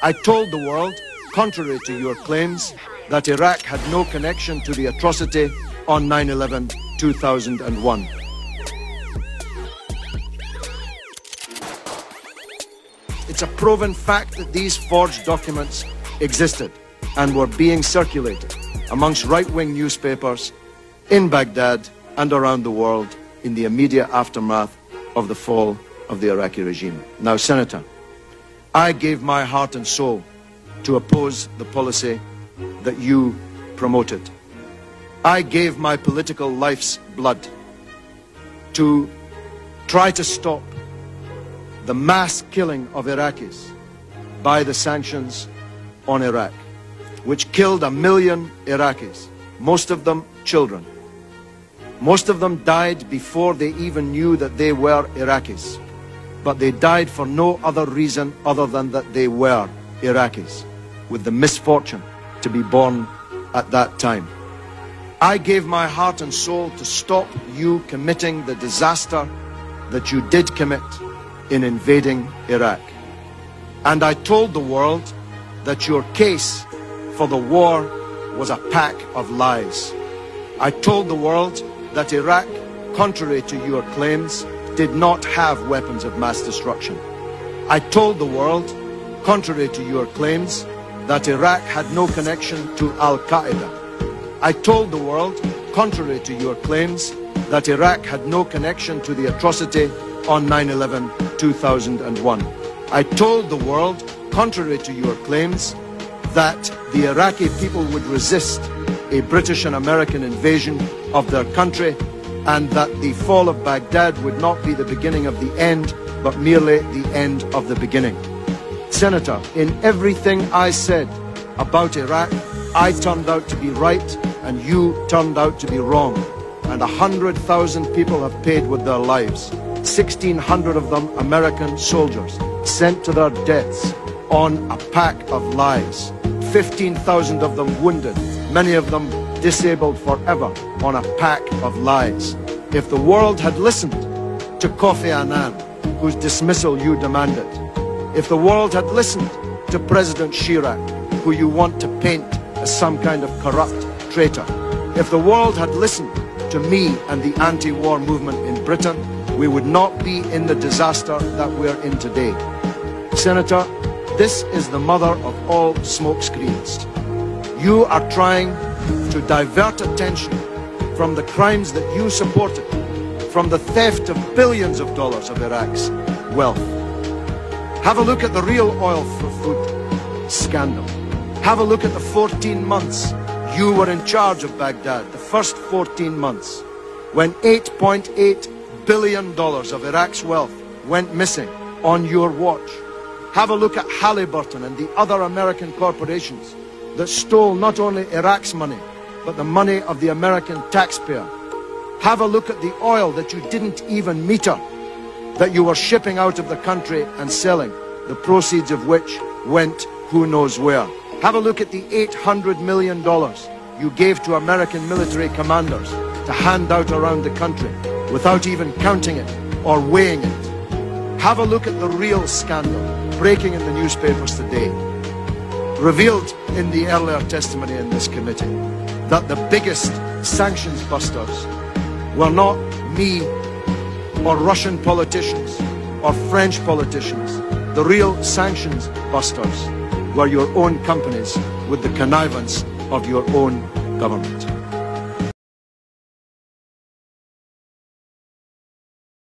I told the world, contrary to your claims, that Iraq had no connection to the atrocity on 9/11/2001. It's a proven fact that these forged documents existed and were being circulated amongst right-wing newspapers in Baghdad and around the world in the immediate aftermath of the fall of the Iraqi regime. Now, Senator, I gave my heart and soul to oppose the policy that you promoted. I gave my political life's blood to try to stop the mass killing of Iraqis by the sanctions on Iraq, which killed 1 million Iraqis, most of them children. Most of them died before they even knew that they were Iraqis, but they died for no other reason other than that they were Iraqis, with the misfortune to be born at that time. I gave my heart and soul to stop you committing the disaster that you did commit in invading Iraq. And I told the world that your case for the war was a pack of lies. I told the world that Iraq, contrary to your claims, did not have weapons of mass destruction. I told the world, contrary to your claims, that Iraq had no connection to Al-Qaeda. I told the world, contrary to your claims, that Iraq had no connection to the atrocity on 9/11/2001. I told the world, contrary to your claims, that the Iraqi people would resist a British and American invasion of their country, and that the fall of Baghdad would not be the beginning of the end, but merely the end of the beginning. Senator, in everything I said about Iraq, I turned out to be right, and you turned out to be wrong. And 100,000 people have paid with their lives. 1,600 of them American soldiers, sent to their deaths on a pack of lies. 15,000 of them wounded, many of them disabled forever on a pack of lies. If the world had listened to Kofi Annan, whose dismissal you demanded, if the world had listened to President Chirac, who you want to paint as some kind of corrupt traitor, if the world had listened to me and the anti-war movement in Britain, we would not be in the disaster that we're in today. Senator, this is the mother of all smokescreens. You are trying to divert attention from the crimes that you supported, from the theft of billions of dollars of Iraq's wealth. Have a look at the real oil for food scandal. Have a look at the 14 months you were in charge of Baghdad, the first 14 months, when $8.8 billion of Iraq's wealth went missing on your watch. Have a look at Halliburton and the other American corporations that stole not only Iraq's money, but the money of the American taxpayer. Have a look at the oil that you didn't even meter, that you were shipping out of the country and selling, the proceeds of which went who knows where. Have a look at the $800 million you gave to American military commanders to hand out around the country without even counting it or weighing it. Have a look at the real scandal breaking in the newspapers today, revealed in the earlier testimony in this committee, that the biggest sanctions busters were not me or Russian politicians or French politicians. The real sanctions busters were your own companies with the connivance of your own government.